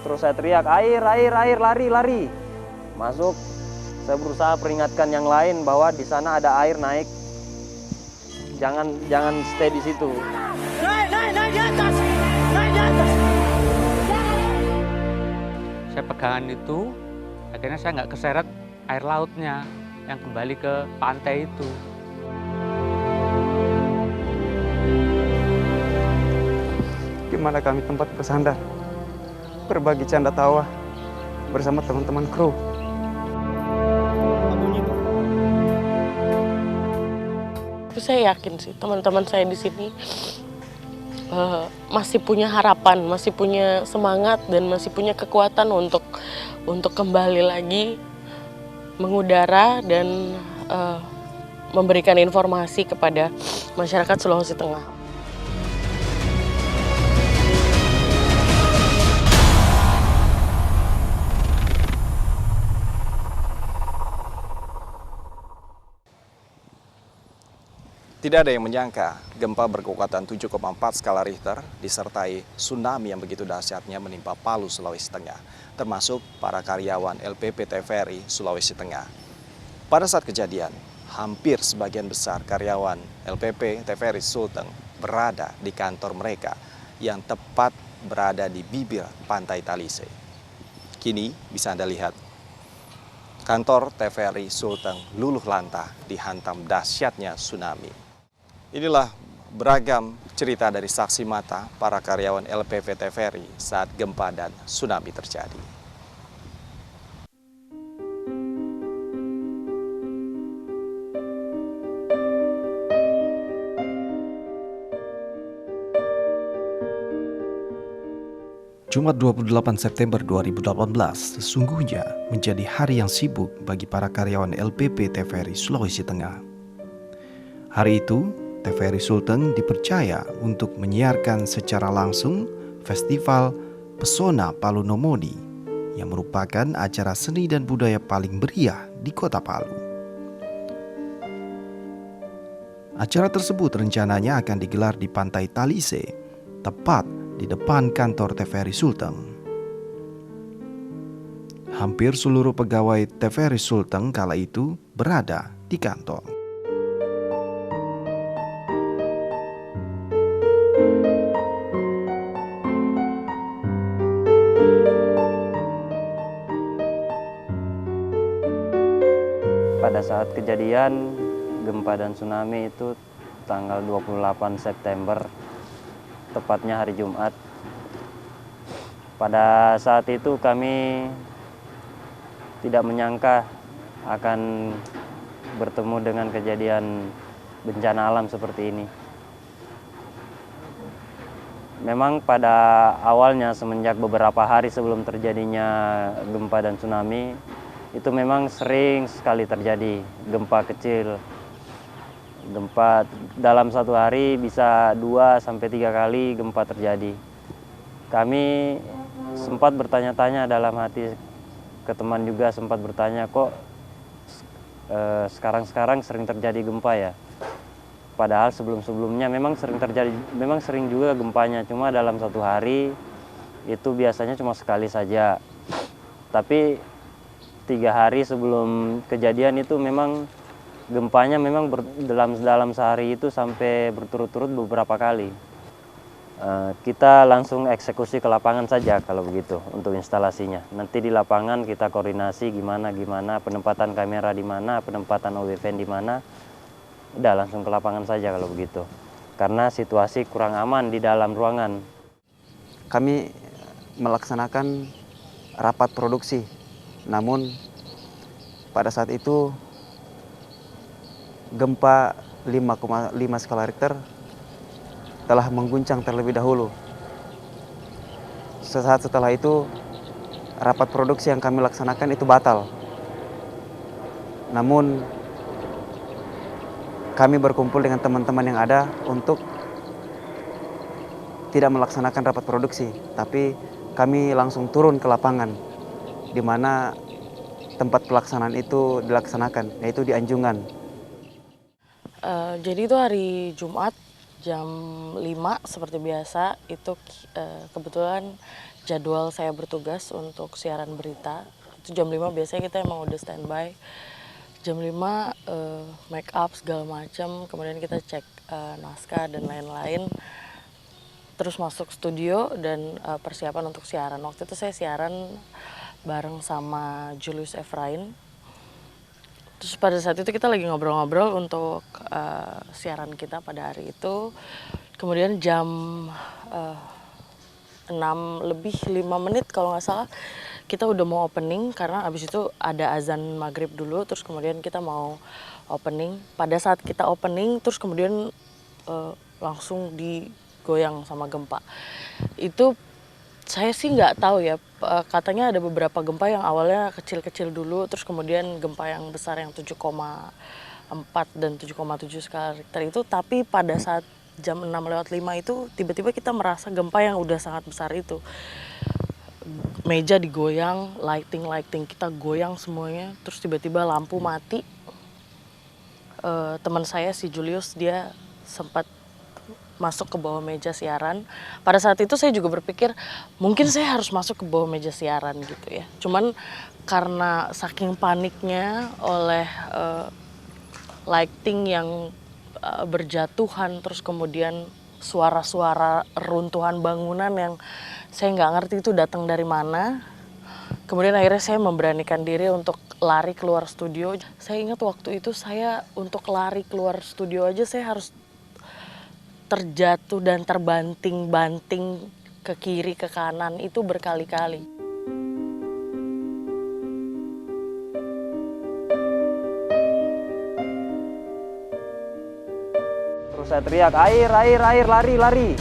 Terus saya teriak, air, air, air, lari, lari. Masuk, saya berusaha peringatkan yang lain bahwa di sana ada air naik. Jangan stay di situ. Naik, naik, naik di atas, naik di atas. Saya pegangan itu, akhirnya saya nggak keseret air lautnya yang kembali ke pantai itu. Di mana kami tempat bersandar, berbagi canda tawa bersama teman-teman kru. Tapi saya yakin sih teman-teman saya di sini masih punya harapan, masih punya semangat dan masih punya kekuatan untuk kembali lagi mengudara dan memberikan informasi kepada masyarakat Sulawesi Tengah. Tidak ada yang menyangka gempa berkekuatan 7,4 skala Richter disertai tsunami yang begitu dahsyatnya menimpa Palu, Sulawesi Tengah, termasuk para karyawan LPP TVRI Sulawesi Tengah. Pada saat kejadian, hampir sebagian besar karyawan LPP TVRI Sulteng berada di kantor mereka yang tepat berada di bibir pantai Talise. Kini bisa Anda lihat, kantor TVRI Sulteng luluh lantah dihantam dahsyatnya tsunami. Inilah beragam cerita dari saksi mata para karyawan LPP TVRI saat gempa dan tsunami terjadi. Jumat 28 September 2018 sesungguhnya menjadi hari yang sibuk bagi para karyawan LPP TVRI Sulawesi Tengah. Hari itu, TVRI Sulteng dipercaya untuk menyiarkan secara langsung Festival Pesona Palu Nomodi yang merupakan acara seni dan budaya paling meriah di kota Palu. Acara tersebut rencananya akan digelar di Pantai Talise, tepat di depan kantor TVRI Sulteng. Hampir seluruh pegawai TVRI Sulteng kala itu berada di kantor. Pada saat kejadian gempa dan tsunami itu tanggal 28 September, tepatnya hari Jumat. Pada saat itu kami tidak menyangka akan bertemu dengan kejadian bencana alam seperti ini. Memang pada awalnya semenjak beberapa hari sebelum terjadinya gempa dan tsunami, itu memang sering sekali terjadi gempa kecil. Gempa dalam satu hari bisa 2-3 kali gempa terjadi. Kami sempat bertanya-tanya dalam hati, ke teman juga sempat bertanya, kok sekarang-sekarang sering terjadi gempa ya? Padahal sebelum-sebelumnya memang sering terjadi, memang sering juga gempanya, cuma dalam satu hari itu biasanya cuma sekali saja. Tapi 3 hari sebelum kejadian itu memang gempanya memang dalam sehari itu sampai berturut-turut beberapa kali. Kita langsung eksekusi ke lapangan saja kalau begitu untuk instalasinya. Nanti di lapangan kita koordinasi gimana penempatan kamera di mana, penempatan OBVN di mana. Udah langsung ke lapangan saja kalau begitu. Karena situasi kurang aman di dalam ruangan. Kami melaksanakan rapat produksi. Namun pada saat itu gempa 5,5 skala Richter telah mengguncang terlebih dahulu. Sesaat setelah itu rapat produksi yang kami laksanakan itu batal. Namun kami berkumpul dengan teman-teman yang ada untuk tidak melaksanakan rapat produksi, tapi kami langsung turun ke lapangan di mana tempat pelaksanaan itu dilaksanakan, yaitu di Anjungan. Jadi itu hari Jumat jam 5 seperti biasa itu kebetulan jadwal saya bertugas untuk siaran berita. Itu jam 5 biasanya kita emang udah standby. Jam 5 make up segala macam, kemudian kita cek naskah dan lain-lain. Terus masuk studio dan persiapan untuk siaran. Waktu itu saya siaran bareng sama Julius Efrain. Terus pada saat itu kita lagi ngobrol-ngobrol untuk siaran kita pada hari itu. Kemudian jam 6 lebih 5 menit kalau nggak salah kita udah mau opening karena abis itu ada azan maghrib dulu. Terus kemudian kita mau opening. Pada saat kita opening terus kemudian langsung digoyang sama gempa. Itu saya sih nggak tahu ya, katanya ada beberapa gempa yang awalnya kecil-kecil dulu, terus kemudian gempa yang besar yang 7,4 dan 7,7 skala Richter itu, tapi pada saat jam 6:05 itu tiba-tiba kita merasa gempa yang udah sangat besar itu. Meja digoyang, lighting kita goyang semuanya, terus tiba-tiba lampu mati. Teman saya si Julius dia sempat masuk ke bawah meja siaran. Pada saat itu saya juga berpikir mungkin saya harus masuk ke bawah meja siaran gitu ya. Cuman karena saking paniknya oleh lighting yang berjatuhan, terus kemudian suara-suara runtuhan bangunan yang saya nggak ngerti itu datang dari mana. Kemudian akhirnya saya memberanikan diri untuk lari keluar studio. Saya ingat waktu itu saya untuk lari keluar studio aja saya harus terjatuh dan terbanting-banting ke kiri ke kanan itu berkali-kali. Terus saya teriak, air, lari.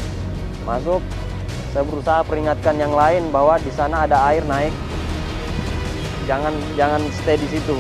Masuk, saya berusaha peringatkan yang lain bahwa di sana ada air naik. Jangan stay di situ.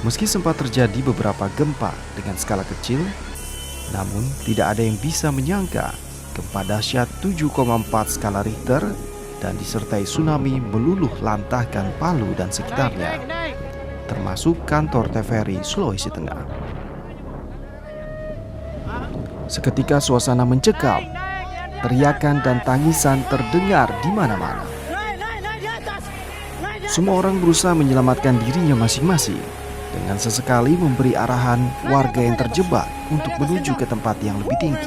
Meski sempat terjadi beberapa gempa dengan skala kecil, namun tidak ada yang bisa menyangka gempa dahsyat 7,4 skala Richter dan disertai tsunami meluluh lantahkan Palu dan sekitarnya, termasuk kantor TVRI Sulawesi Tengah. Seketika suasana mencekam, teriakan dan tangisan terdengar di mana-mana. Semua orang berusaha menyelamatkan dirinya masing-masing, dengan sesekali memberi arahan warga yang terjebak untuk menuju ke tempat yang lebih tinggi.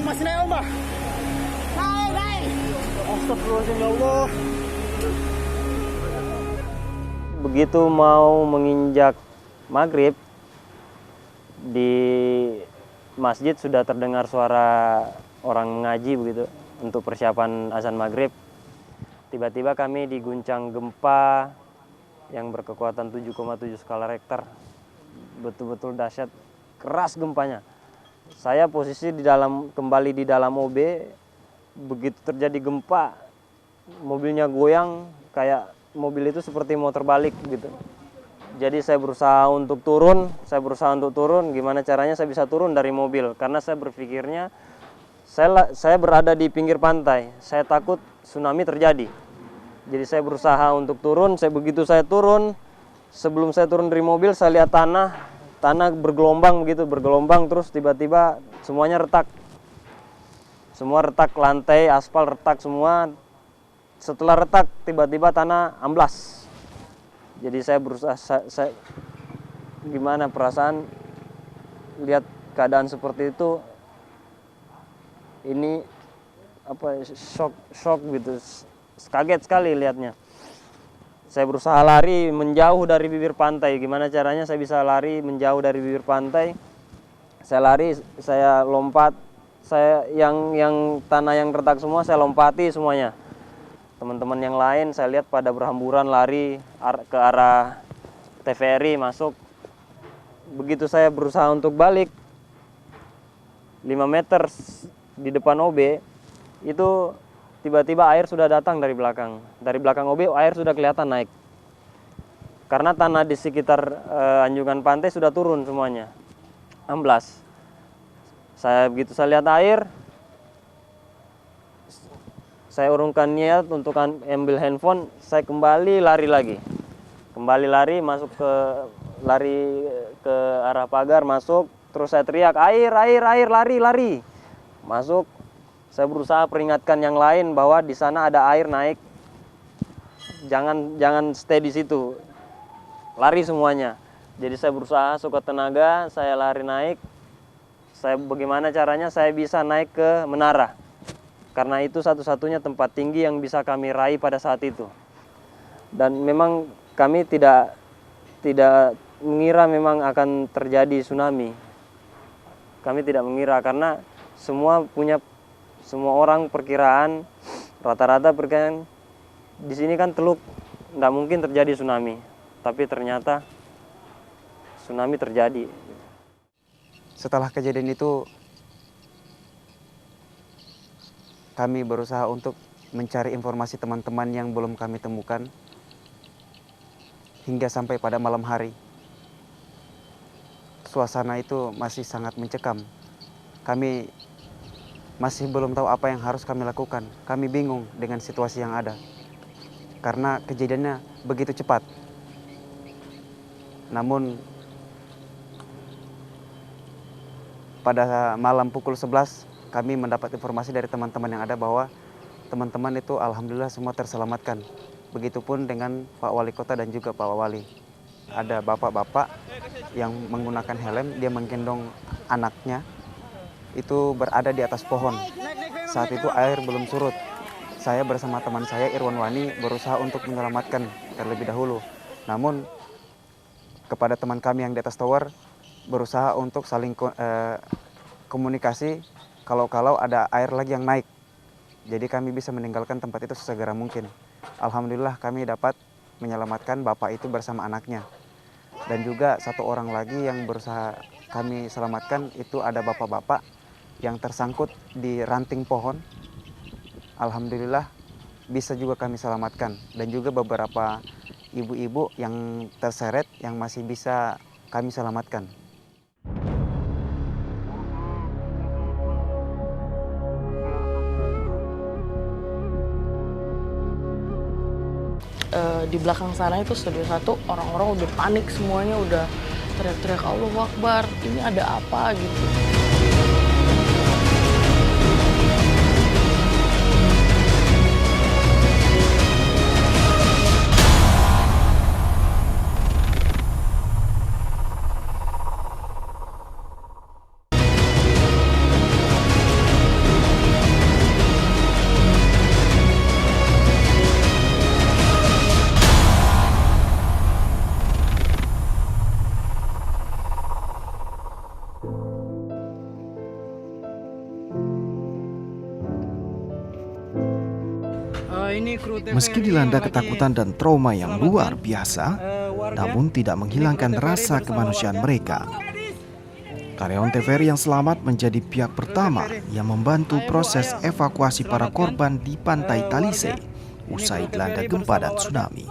Begitu mau menginjak maghrib, di masjid sudah terdengar suara orang mengaji begitu untuk persiapan azan maghrib. Tiba-tiba kami diguncang gempa yang berkekuatan 7,7 skala Richter. Betul-betul dahsyat, keras gempanya. Saya posisi kembali di dalam OB, begitu terjadi gempa, mobilnya goyang, kayak mobil itu seperti mau terbalik gitu. Jadi saya berusaha untuk turun, gimana caranya saya bisa turun dari mobil, karena saya berpikirnya saya berada di pinggir pantai, saya takut tsunami terjadi. Jadi saya berusaha untuk turun, begitu saya turun, sebelum saya turun dari mobil saya lihat tanah bergelombang terus tiba-tiba semuanya retak. Semua retak, lantai, aspal retak semua. Setelah retak tiba-tiba tanah amblas. Jadi saya berusaha, saya gimana perasaan lihat keadaan seperti itu, ini shock gitu, kaget sekali lihatnya. Saya berusaha lari menjauh dari bibir pantai. Gimana caranya saya bisa lari menjauh dari bibir pantai? Saya lari, saya lompat, saya yang tanah yang retak semua saya lompati semuanya. Teman-teman yang lain saya lihat pada berhamburan lari ke arah TVRI masuk. Begitu saya berusaha untuk balik 5 meter di depan OB, itu tiba-tiba air sudah datang dari belakang. Dari belakang OB air sudah kelihatan naik. Karena tanah di sekitar anjungan pantai sudah turun semuanya, amblas. Begitu saya lihat air, saya urungkan niat untuk ambil handphone, saya kembali lari lagi. Kembali lari ke arah pagar, masuk, terus saya teriak, air, lari. Masuk, saya berusaha peringatkan yang lain bahwa di sana ada air naik. Jangan stay di situ. Lari semuanya. Jadi saya berusaha sekuat tenaga, saya lari naik. Bagaimana caranya saya bisa naik ke menara. Karena itu satu-satunya tempat tinggi yang bisa kami raih pada saat itu. Dan memang kami tidak mengira memang akan terjadi tsunami. Kami tidak mengira karena semua orang perkiraan rata-rata perkiraan di sini kan Teluk tidak mungkin terjadi tsunami, tapi ternyata tsunami terjadi. Setelah kejadian itu, kami berusaha untuk mencari informasi teman-teman yang belum kami temukan hingga sampai pada malam hari. Suasana itu masih sangat mencekam. Kami masih belum tahu apa yang harus kami lakukan. Kami bingung dengan situasi yang ada. Karena kejadiannya begitu cepat. Namun pada malam pukul 11 kami mendapat informasi dari teman-teman yang ada bahwa teman-teman itu alhamdulillah semua terselamatkan. Begitupun dengan Pak Wali Kota dan juga Pak Wali. Ada bapak-bapak yang menggunakan helm, dia menggendong anaknya, itu berada di atas pohon. Saat itu air belum surut. Saya bersama teman saya Irwan Wani berusaha untuk menyelamatkan terlebih dahulu. Namun kepada teman kami yang di atas tower berusaha untuk saling komunikasi kalau ada air lagi yang naik. Jadi kami bisa meninggalkan tempat itu sesegera mungkin. Alhamdulillah kami dapat menyelamatkan bapak itu bersama anaknya. Dan juga satu orang lagi yang berusaha kami selamatkan itu ada bapak-bapak yang tersangkut di ranting pohon. Alhamdulillah bisa juga kami selamatkan. Dan juga beberapa ibu-ibu yang terseret yang masih bisa kami selamatkan. Di belakang sana itu studio 1 orang-orang udah panik semuanya, udah teriak-teriak Allahu Akbar, ini ada apa gitu. Meski dilanda ketakutan dan trauma yang luar biasa, namun tidak menghilangkan rasa kemanusiaan mereka. Karyawan TVRI yang selamat menjadi pihak pertama yang membantu proses evakuasi para korban di pantai Talise usai dilanda gempa dan tsunami.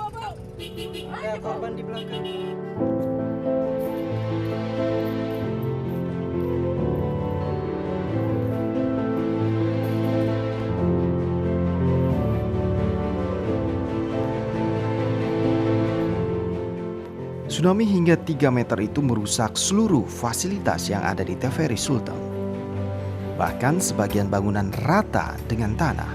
Tsunami hingga 3 meter itu merusak seluruh fasilitas yang ada di TVRI Sulteng. Bahkan sebagian bangunan rata dengan tanah.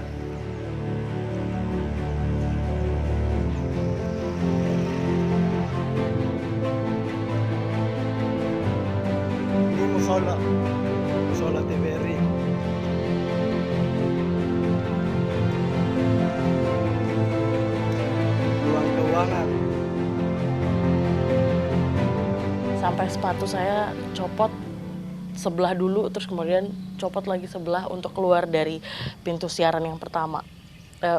Ini musola TVRI. Ruang-ruangan. Sampai sepatu saya copot sebelah dulu, terus kemudian copot lagi sebelah untuk keluar dari pintu siaran yang pertama.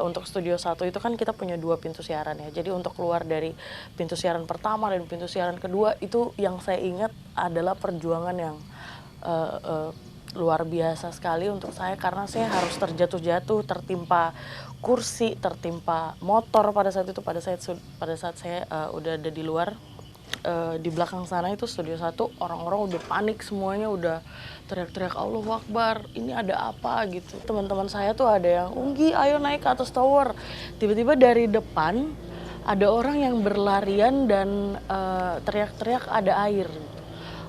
untuk Studio 1 itu kan kita punya 2 pintu siaran ya. Jadi untuk keluar dari pintu siaran pertama dan pintu siaran kedua itu yang saya ingat adalah perjuangan yang luar biasa sekali untuk saya, karena saya harus terjatuh-jatuh, tertimpa kursi, tertimpa motor pada saat itu, pada saat saya udah ada di luar. Di belakang sana itu Studio 1, orang-orang udah panik semuanya, udah teriak-teriak Allahu Akbar, ini ada apa gitu. Teman-teman saya tuh ada yang, Unggi ayo naik ke atas tower. Tiba-tiba dari depan ada orang yang berlarian dan teriak-teriak ada air.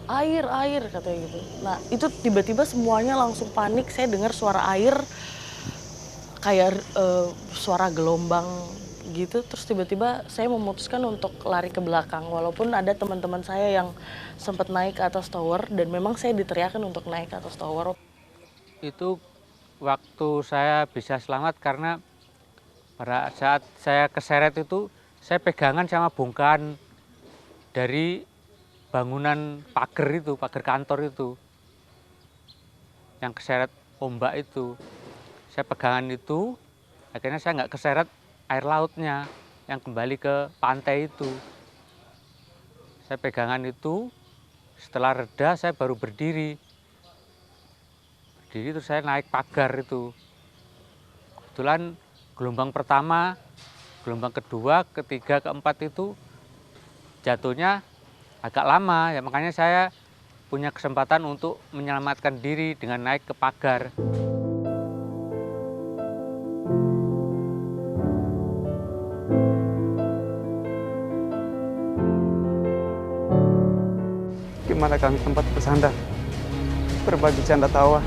Air katanya gitu. Nah itu tiba-tiba semuanya langsung panik, saya dengar suara air kayak suara gelombang gitu, terus tiba-tiba saya memutuskan untuk lari ke belakang, walaupun ada teman-teman saya yang sempat naik ke atas tower dan memang saya diteriakin untuk naik ke atas tower. Itu waktu saya bisa selamat karena pada saat saya keseret itu saya pegangan sama bongkahan dari bangunan pagar kantor itu yang keseret ombak itu. Saya pegangan itu, akhirnya saya nggak keseret air lautnya yang kembali ke pantai itu. Saya pegangan itu, setelah reda saya baru berdiri terus saya naik pagar itu. Kebetulan gelombang pertama, gelombang kedua, ketiga, keempat itu jatuhnya agak lama, ya makanya saya punya kesempatan untuk menyelamatkan diri dengan naik ke pagar. Di mana kami tempat bersandar, berbagi canda tawa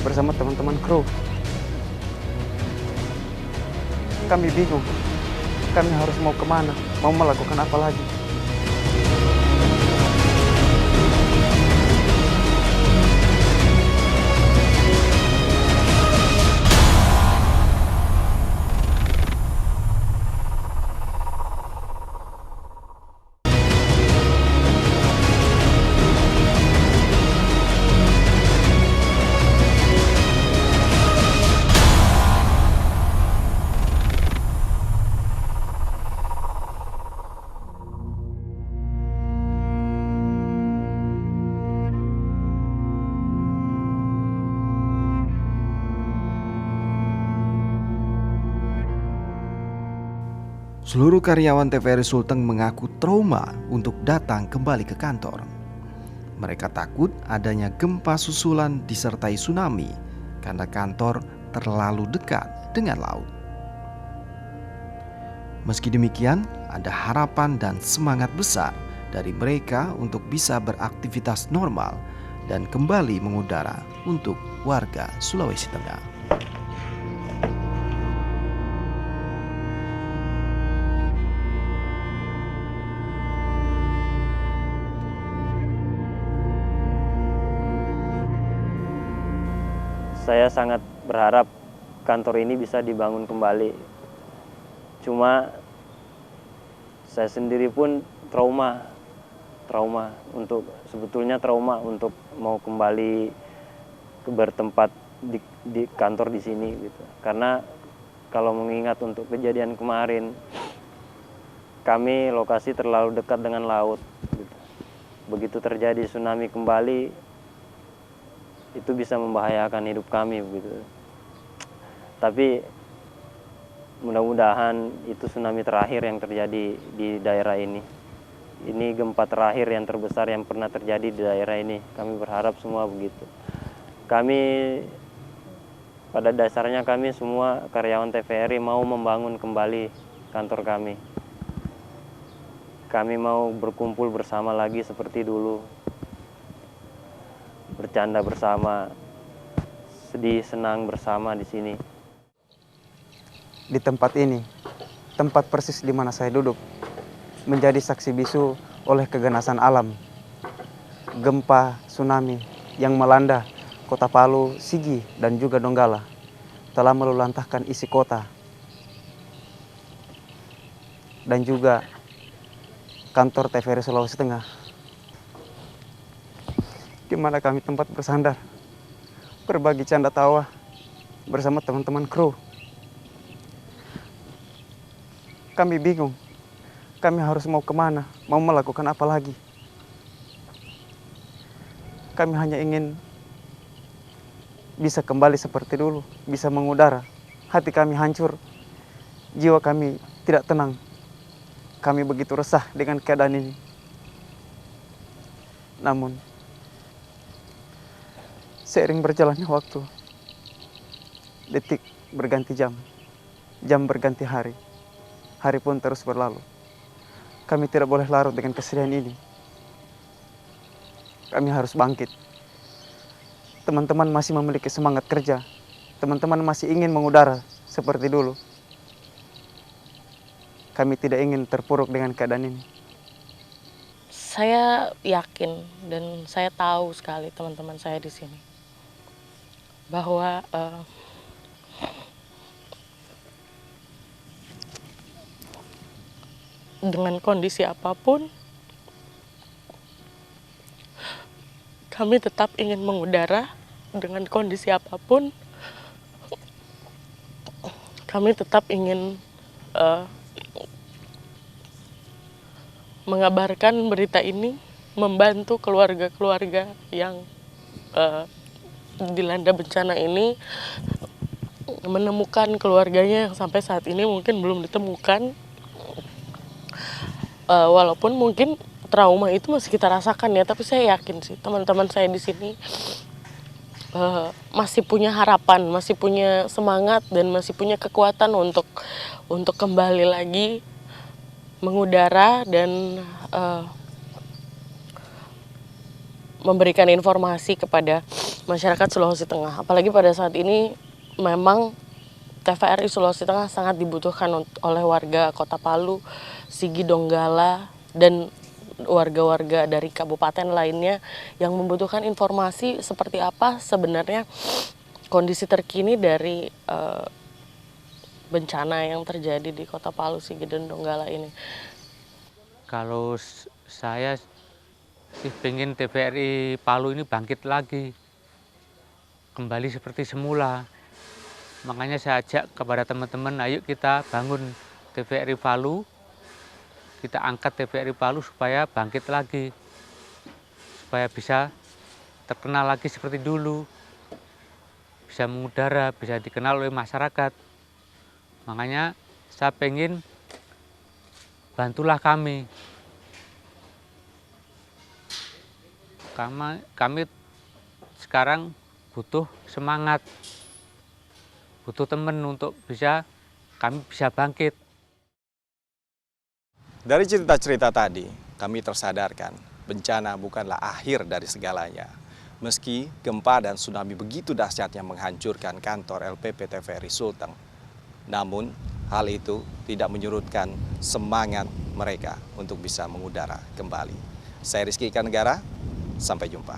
bersama teman-teman kru. Kami bingung, kami harus mau kemana, mau melakukan apa lagi. Seluruh karyawan TVRI Sulteng mengaku trauma untuk datang kembali ke kantor. Mereka takut adanya gempa susulan disertai tsunami karena kantor terlalu dekat dengan laut. Meski demikian, ada harapan dan semangat besar dari mereka untuk bisa beraktivitas normal dan kembali mengudara untuk warga Sulawesi Tengah. Saya sangat berharap kantor ini bisa dibangun kembali. Cuma saya sendiri pun trauma untuk mau kembali bertempat di kantor di sini gitu. Karena kalau mengingat untuk kejadian kemarin, kami lokasi terlalu dekat dengan laut gitu. Begitu terjadi tsunami kembali, itu bisa membahayakan hidup kami begitu. Tapi mudah-mudahan itu tsunami terakhir yang terjadi di daerah ini. Ini gempa terakhir yang terbesar yang pernah terjadi di daerah ini. Kami berharap semua begitu. Kami pada dasarnya kami semua karyawan TVRI mau membangun kembali kantor kami. Kami mau berkumpul bersama lagi seperti dulu. Bercanda bersama, sedih, senang bersama di sini. Di tempat ini, tempat persis di mana saya duduk, menjadi saksi bisu oleh keganasan alam. Gempa tsunami yang melanda kota Palu, Sigi, dan juga Donggala telah meluluhlantahkan isi kota. Dan juga kantor TVRI Sulawesi Tengah, di mana kami tempat bersandar, berbagi canda tawa bersama teman-teman kru. Kami bingung. Kami harus mau kemana, mau melakukan apa lagi. Kami hanya ingin bisa kembali seperti dulu, bisa mengudara. Hati kami hancur, jiwa kami tidak tenang. Kami begitu resah dengan keadaan ini. Namun, seiring berjalannya waktu, detik berganti jam, jam berganti hari, hari pun terus berlalu. Kami tidak boleh larut dengan kesedihan ini. Kami harus bangkit. Teman-teman masih memiliki semangat kerja. Teman-teman masih ingin mengudara seperti dulu. Kami tidak ingin terpuruk dengan keadaan ini. Saya yakin dan saya tahu sekali teman-teman saya di sini bahwa dengan kondisi apapun kami tetap ingin mengudara. Dengan kondisi apapun kami tetap ingin mengabarkan berita ini, membantu keluarga-keluarga yang dilanda bencana ini, menemukan keluarganya yang sampai saat ini mungkin belum ditemukan. Walaupun mungkin trauma itu masih kita rasakan ya, tapi saya yakin sih teman-teman saya di sini masih punya harapan, masih punya semangat dan masih punya kekuatan untuk kembali lagi mengudara dan memberikan informasi kepada masyarakat Sulawesi Tengah. Apalagi pada saat ini memang TVRI Sulawesi Tengah sangat dibutuhkan oleh warga Kota Palu, Sigi Donggala, dan warga-warga dari kabupaten lainnya yang membutuhkan informasi seperti apa sebenarnya kondisi terkini dari bencana yang terjadi di Kota Palu, Sigi dan Donggala ini. Kalau saya sih pengen TVRI Palu ini bangkit lagi, kembali seperti semula. Makanya saya ajak kepada teman-teman, ayo kita bangun TVRI Palu, kita angkat TVRI Palu supaya bangkit lagi, supaya bisa terkenal lagi seperti dulu, bisa mengudara, bisa dikenal oleh masyarakat. Makanya saya pengen bantulah kami. Kami sekarang butuh semangat, butuh teman untuk kami bisa bangkit. Dari cerita-cerita tadi, kami tersadarkan bencana bukanlah akhir dari segalanya. Meski gempa dan tsunami begitu dahsyatnya menghancurkan kantor LPP TVRI Sulteng, namun hal itu tidak menyurutkan semangat mereka untuk bisa mengudara kembali. Saya Rizky Ikanegara, sampai jumpa.